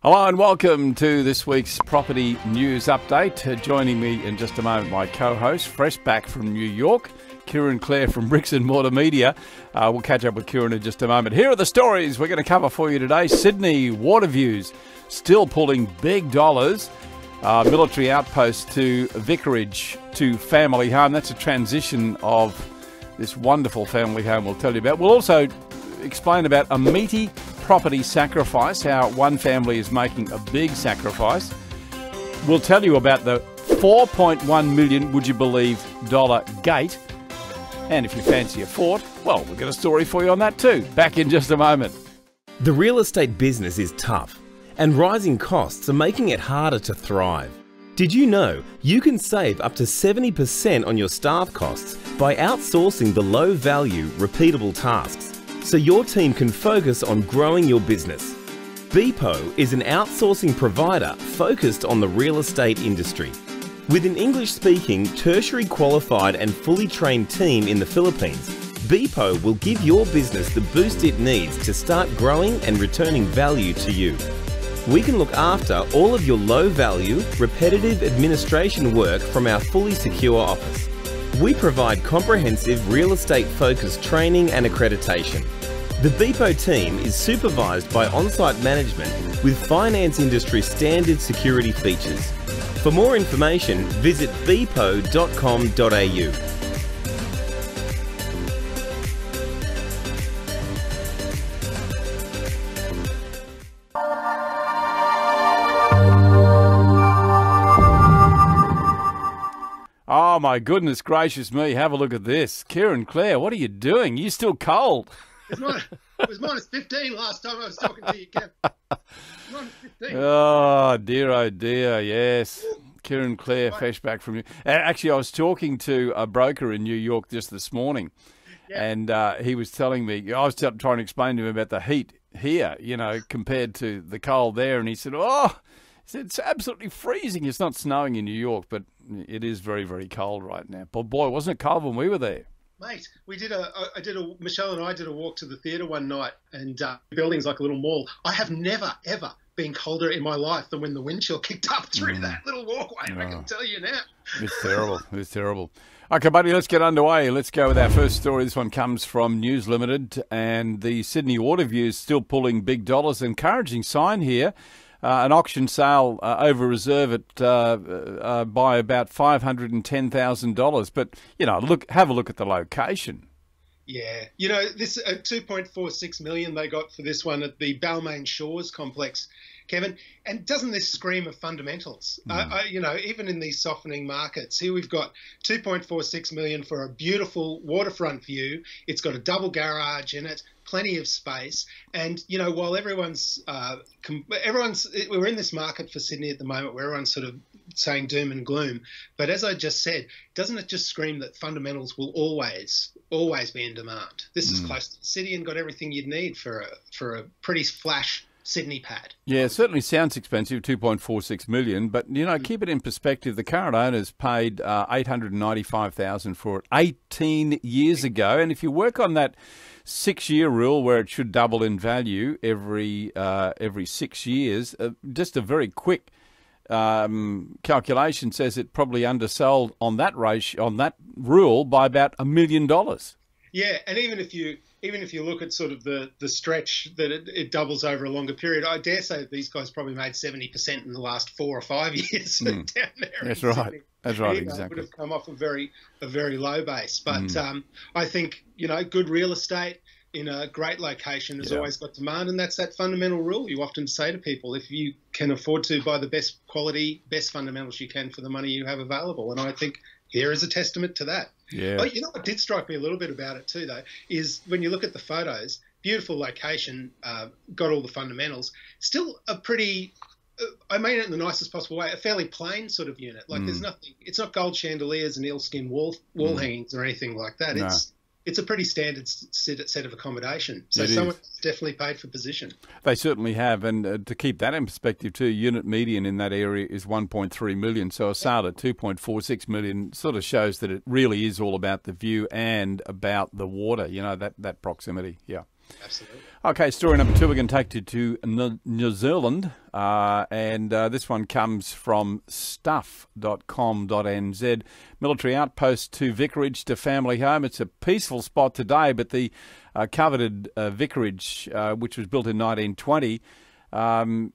Hello and welcome to this week's Property News Update. Joining me in just a moment, my co-host, fresh back from New York, Kieran Clair from Bricks and Mortar Media. We'll catch up with Kieran in just a moment. Here are the stories we're going to cover for you today. Sydney water views still pulling big dollars. Military outpost to vicarage to family home. That's a transition of this wonderful family home we'll tell you about. We'll also explain about a meaty property sacrifice, how one family is making a big sacrifice. We'll tell you about the 4.1 million, would you believe, dollar gate. And if you fancy a fort, well, we've got a story for you on that too. Back in just a moment. The real estate business is tough, and rising costs are making it harder to thrive. Did you know you can save up to 70% on your staff costs by outsourcing the low-value, repeatable tasks, so your team can focus on growing your business? Beepo is an outsourcing provider focused on the real estate industry. With an English-speaking, tertiary qualified and fully trained team in the Philippines, Beepo will give your business the boost it needs to start growing and returning value to you. We can look after all of your low-value, repetitive administration work from our fully secure office. We provide comprehensive real estate-focused training and accreditation. The Beepo team is supervised by on-site management with finance industry standard security features. For more information, visit beepo.com.au. Oh my goodness gracious me, have a look at this. Kieran, Claire, what are you doing? You still cold? It was minus 15 last time I was talking to you, Kev. Minus 15. Oh dear, yes. Kieran Clair, fresh back from you. Actually, I was talking to a broker in New York just this morning, and he was telling me, I was trying to explain to him about the heat here, you know, compared to the cold there, and he said, it's absolutely freezing. It's not snowing in New York, but it is very, very cold right now. But boy, wasn't it cold when we were there? Mate, Michelle and I did a walk to the theatre one night, and the building's like a little mall. I have never, ever been colder in my life than when the wind chill kicked up through that little walkway. I can tell you now. It's terrible. It's terrible. Okay, buddy, let's get underway. Let's go with our first story. This one comes from News Limited, and the Sydney water views still pulling big dollars. Encouraging sign here. An auction sale over reserve at by about $510,000. But you know, have a look at the location. Yeah, you know, this 2.46 million they got for this one at the Balmain Shores complex, Kevin. And doesn't this scream of fundamentals? You know, even in these softening markets, here we've got 2.46 million for a beautiful waterfront view. It's got a double garage in it, plenty of space. And, you know, while we're in this market for Sydney at the moment where everyone's sort of saying doom and gloom. But as I just said, doesn't it just scream that fundamentals will always be in demand? This is close to the city and got everything you'd need for a pretty flash Sydney pad. Yeah, it certainly sounds expensive, 2.46 million, but you know, keep it in perspective. The current owners paid $895,000 for it 18 years ago, and if you work on that 6-year rule where it should double in value every 6 years, just a very quick calculation says it probably undersold on that rule by about $1 million. Yeah, and even if you look at sort of the stretch that it doubles over a longer period, I dare say that these guys probably made 70% in the last 4 or 5 years down there. That's right. That's right. Exactly. Would have come off a very low base, but I think, you know, good real estate in a great location has always got demand, and that's that fundamental rule you often say to people: if you can afford to buy the best quality, best fundamentals you can for the money you have available, and I think here is a testament to that. Yeah. But you know what did strike me a little bit about it too, though, is when you look at the photos, beautiful location, got all the fundamentals, still a pretty, I mean it in the nicest possible way, a fairly plain sort of unit. Like there's nothing, it's not gold chandeliers and eelskin wall hangings or anything like that. No. It's a pretty standard set of accommodation. So someone's definitely paid for position. They certainly have. And to keep that in perspective too, unit median in that area is 1.3 million. So a sale at 2.46 million sort of shows that it really is all about the view and about the water, you know, that proximity. Yeah. Absolutely. Okay, story number 2, we're going to take you to New Zealand, and this one comes from stuff.com.nz. Military outpost to vicarage to family home. It's a peaceful spot today, but the coveted vicarage, which was built in 1920,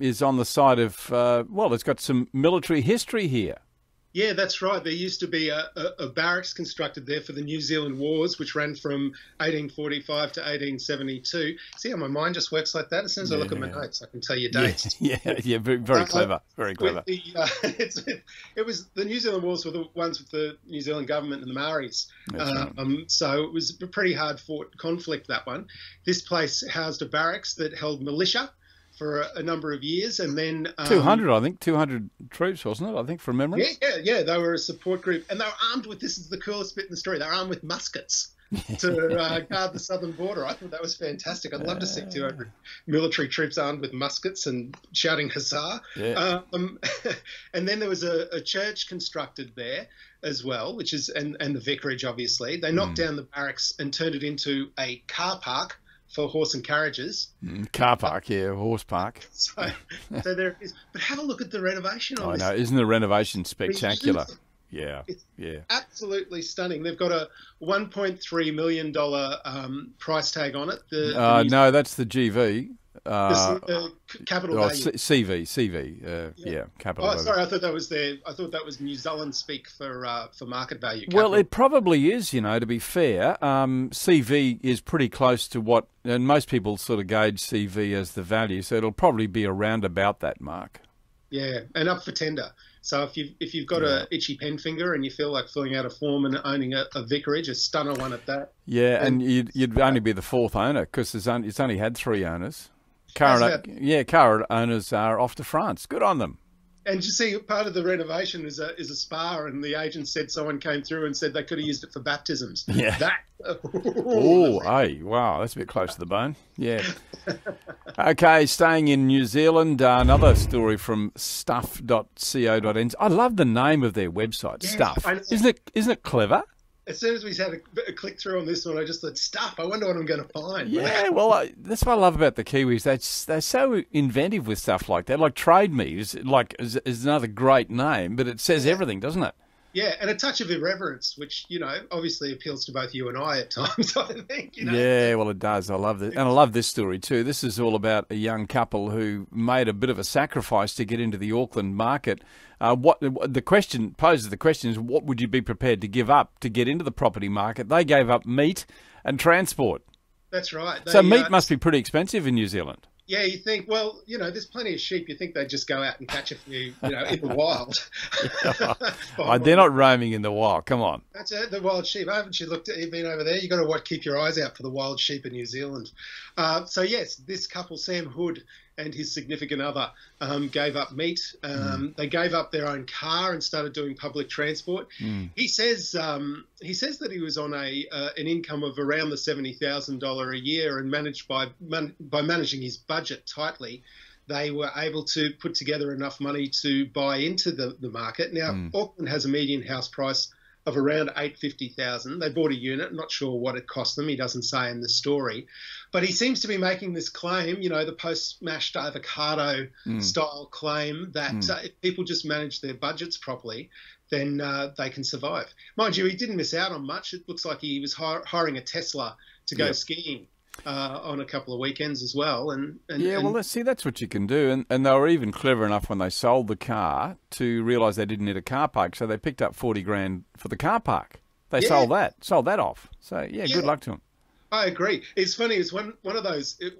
is on the side of, well, it's got some military history here. Yeah, that's right. There used to be a barracks constructed there for the New Zealand Wars, which ran from 1845 to 1872. See how my mind just works like that? As soon as I look at my notes, I can tell you dates. Yeah, very clever, very clever. It was the New Zealand Wars were the ones with the New Zealand government and the Maoris. Right. So it was a pretty hard-fought conflict, that one. This place housed a barracks that held militia for a number of years, and then 200, I think, 200 troops, wasn't it? I think, from memory. Yeah. They were a support group, and they were armed with. This is the coolest bit in the story. They were armed with muskets to guard the southern border. I thought that was fantastic. I'd love to see 200 military troops armed with muskets and shouting huzzah. Yeah. And then there was a church constructed there as well, which is and the vicarage. Obviously, they knocked down the barracks and turned it into a car park for horse and carriages. Car park, horse park. So there is. But have a look at the renovation on this. I know, isn't the renovation spectacular? Yeah, it's absolutely stunning. They've got a $1.3 million price tag on it. No, that's the GV. Capital value. CV, capital value. Sorry, I thought that was New Zealand speak for market value. Well, it probably is, to be fair. CV is pretty close to what, and most people sort of gauge CV as the value, so it'll probably be around about that mark. Yeah, and up for tender. So if you've got a itchy pen finger and you feel like filling out a form and owning a vicarage, a stunner one at that. Yeah, and you'd only be the 4th owner because it's only had 3 owners. Current owners are off to France. Good on them. And you see, part of the renovation is a spa, and the agent said someone came through and said they could have used it for baptisms. Yeah. Wow, that's a bit close to the bone. Yeah. Okay, staying in New Zealand, another story from stuff.co.nz. I love the name of their website, Stuff. Isn't it clever? As soon as we had a click through on this one, I just thought, Stuff, I wonder what I'm going to find. Yeah, well, that's what I love about the Kiwis. They're so inventive with stuff like that. Like Trade Me is another great name, but it says everything, doesn't it? Yeah, and a touch of irreverence, which, obviously appeals to both you and I at times, I think. Yeah, well, it does. I love this. And I love this story too. This is all about a young couple who made a bit of a sacrifice to get into the Auckland market. The question is, what would you be prepared to give up to get into the property market? They gave up meat and transport. That's right. So meat must be pretty expensive in New Zealand. Yeah, you think, well, there's plenty of sheep. You think they'd just go out and catch a few, in the wild. They're not roaming in the wild. Come on. That's it, the wild sheep. Haven't you been over there? You've got to keep your eyes out for the wild sheep in New Zealand. So, yes, this couple, Sam Hood and his significant other, gave up meat. They gave up their own car and started doing public transport. He says that he was on an income of around the $70,000 a year, and managed by managing his budget tightly, they were able to put together enough money to buy into the market. Now, Auckland has a median house price of around $850,000. They bought a unit. Not sure what it cost them. He doesn't say in the story. But he seems to be making this claim, the post-mashed avocado style claim that if people just manage their budgets properly, then they can survive. Mind you, he didn't miss out on much. It looks like he was hiring a Tesla to go skiing on a couple of weekends as well. Well, let's see, that's what you can do. And they were even clever enough when they sold the car to realise they didn't need a car park, so they picked up $40,000 for the car park. They sold that off. So, good luck to them. I agree. It's funny. It's one of those. It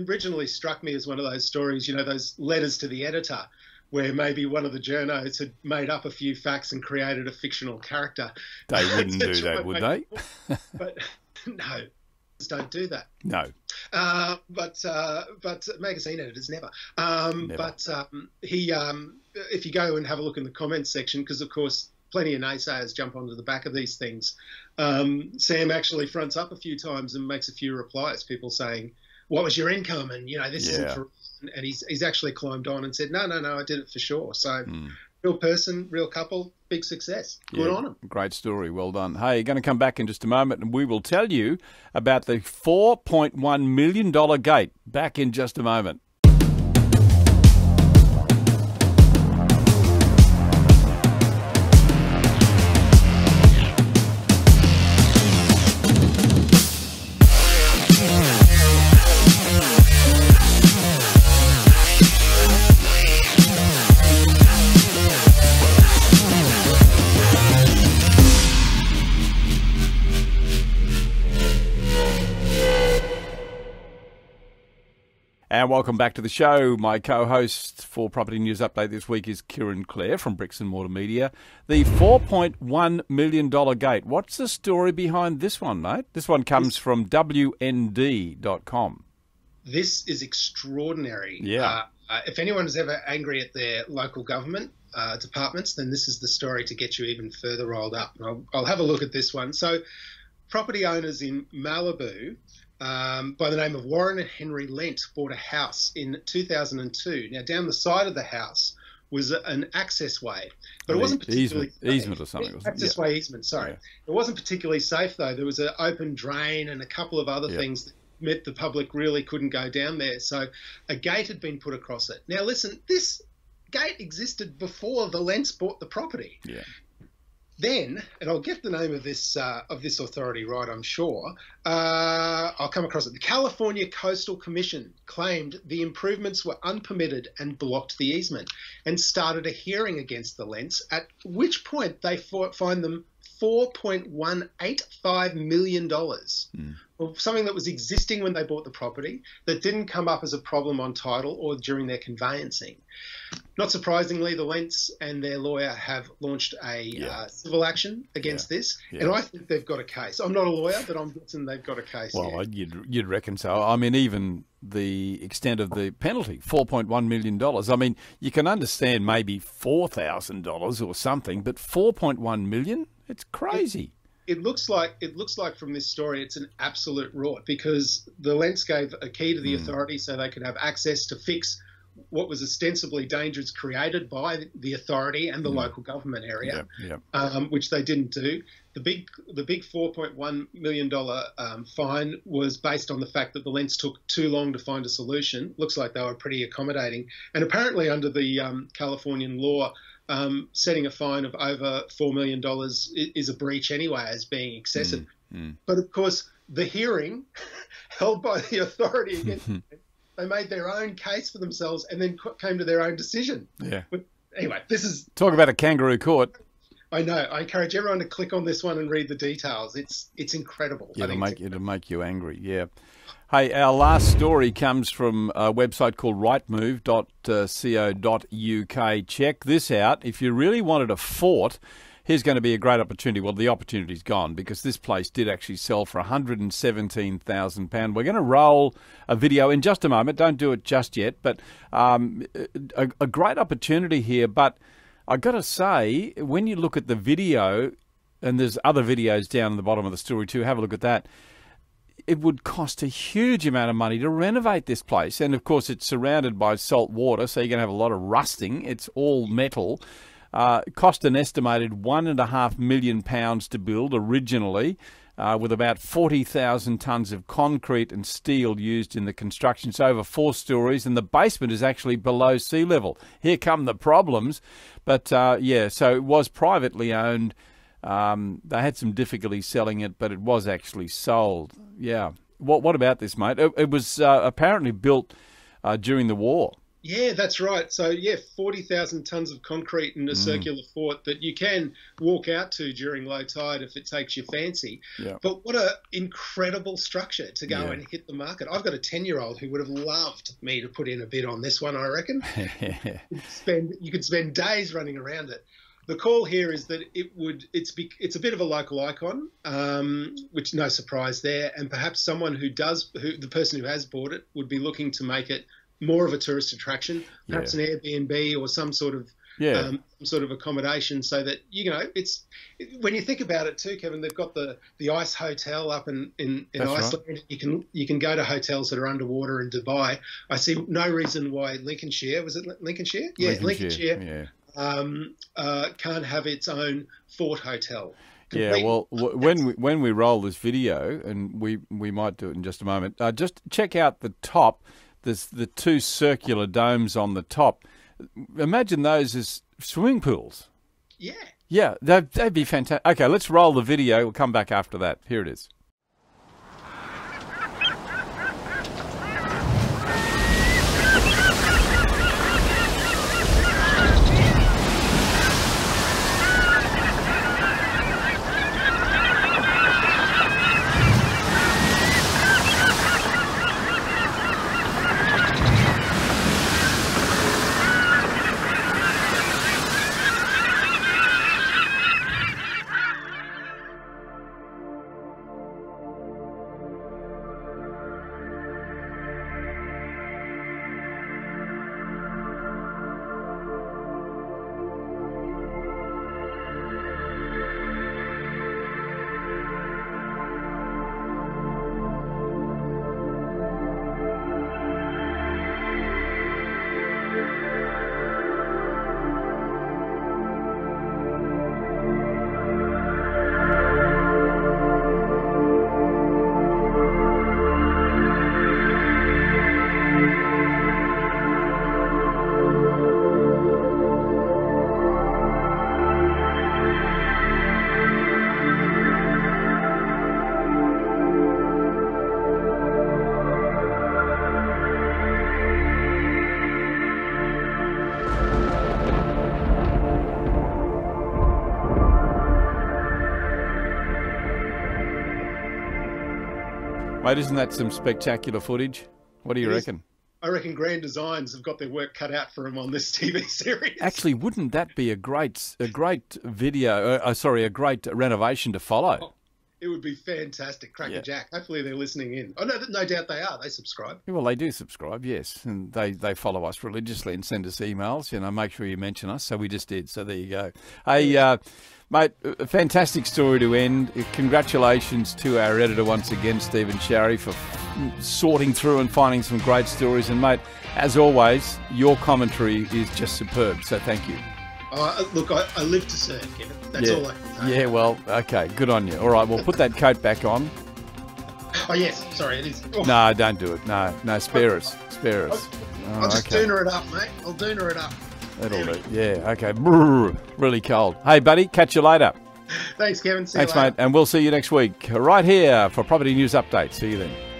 originally struck me as one of those stories. Those letters to the editor, where maybe one of the journos had made up a few facts and created a fictional character. They wouldn't do that, would they? But no, don't do that. No. But magazine editors never. But if you go and have a look in the comments section, because of course plenty of naysayers jump onto the back of these things. Sam actually fronts up a few times and makes a few replies, people saying, what was your income? And, this isn't for... And he's actually climbed on and said, no, I did it for sure. So real person, real couple, big success. Good on them. Great story. Well done. Hey, you're going to come back in just a moment and we will tell you about the $4.1 million gate. Back in just a moment. And welcome back to the show. My co-host for Property News Update this week is Kieran Clair from Bricks and Mortar Media. The $4.1 million gate. What's the story behind this one, mate? This one comes from WND.com. This is extraordinary. Yeah. If anyone's ever angry at their local government departments, then this is the story to get you even further rolled up. And I'll have a look at this one. So property owners in Malibu by the name of Warren and Henry Lent bought a house in 2002. Now, down the side of the house was an access way, but it wasn't particularly easement or something. Access way easement, sorry. Yeah. It wasn't particularly safe, though. There was an open drain and a couple of other things that meant the public really couldn't go down there. So a gate had been put across it. Now, listen, this gate existed before the Lents bought the property. Yeah. Then, and I'll get the name of this authority right, I'm sure, I'll come across it. The California Coastal Commission claimed the improvements were unpermitted and blocked the easement and started a hearing against the Lents, at which point they fined them $4.185 million. Well, something that was existing when they bought the property that didn't come up as a problem on title or during their conveyancing. Not surprisingly, the Lents and their lawyer have launched a civil action against this, and I think they've got a case. I'm not a lawyer, but I'm guessing they've got a case. Well, you'd reckon so. I mean, even the extent of the penalty, $4.1 million. I mean, you can understand maybe $4,000 or something, but $4.1 million? It's crazy. It looks like from this story it's an absolute rort, because the Lents gave a key to the authority so they could have access to fix what was ostensibly dangers created by the authority and the local government area, which they didn't do. The big $4.1 million fine was based on the fact that the Lents took too long to find a solution. Looks like they were pretty accommodating, and apparently under the Californian law, setting a fine of over $4 million is a breach anyway, as being excessive. But of course, the hearing held by the authority against them, they made their own case for themselves and then came to their own decision. Yeah. But anyway, this is... Talk about a kangaroo court. I know. I encourage everyone to click on this one and read the details. It's incredible. It'll make you angry, yeah. Hey, our last story comes from a website called rightmove.co.uk. Check this out. If you really wanted a fort, here's going to be a great opportunity. Well, the opportunity's gone because this place did actually sell for £117,000. We're going to roll a video in just a moment. Don't do it just yet, but a great opportunity here. But I've got to say, when you look at the video, and there's other videos down at the bottom of the story too, have a look at that. It would cost a huge amount of money to renovate this place. And, of course, it's surrounded by salt water, so you're going to have a lot of rusting. It's all metal. Cost an estimated £1.5 million to build originally, with about 40,000 tonnes of concrete and steel used in the construction. It's over 4 stories, and the basement is actually below sea level. Here come the problems. But, so it was privately owned. They had some difficulty selling it, but it was actually sold. Yeah. What about this, mate? It was apparently built during the war. Yeah, that's right. So, 40,000 tonnes of concrete in a circular fort that you can walk out to during low tide if it takes your fancy. Yeah. But what an incredible structure to go and hit the market. I've got a 10-year-old who would have loved me to put in a bid on this one, I reckon. You could spend days running around it. The call here is that it's a bit of a local icon, which no surprise there, and perhaps someone the person who has bought it would be looking to make it more of a tourist attraction, perhaps an Airbnb or some sort of accommodation, so that it's when you think about it too, Kevin, they've got the Ice Hotel up in Iceland. Right. You can go to hotels that are underwater in Dubai. I see no reason why Lincolnshire, was it Lincolnshire? Yeah, Lincolnshire. can't have its own fort hotel. Yeah, well, when we roll this video, and we might do it in just a moment, just check out the top. There's the two circular domes on the top. Imagine those as swimming pools. Yeah. Yeah, they'd be fantastic. Okay, let's roll the video. We'll come back after that. Here it is. Mate, isn't that some spectacular footage? What do you reckon? I reckon Grand Designs have got their work cut out for them on this TV series. Actually, wouldn't that be a great video? A great renovation to follow. Oh, it would be fantastic. Cracker Jack. Hopefully they're listening in. Oh, no doubt they are. They subscribe. Yeah, well, they do subscribe, yes. And they follow us religiously and send us emails. You know, make sure you mention us. So we just did. So there you go. Hey, mate, a fantastic story to end. Congratulations to our editor once again, Stephen Sharry, for sorting through and finding some great stories. And, mate, as always, your commentary is just superb. So thank you. Look, I live to serve, Kevin. That's all I can say. Yeah, well, okay, good on you. All right, well, put that coat back on. Oh, yes, sorry, it is. Oh. No, don't do it. No, spare us. Spare us. I'll just dooner it up, mate. I'll dooner it up. That'll do. Yeah, okay. Brrr, really cold. Hey, buddy, catch you later. Thanks, Kevin. See Thanks, you later. mate. And we'll see you next week right here for Property News Update. See you then.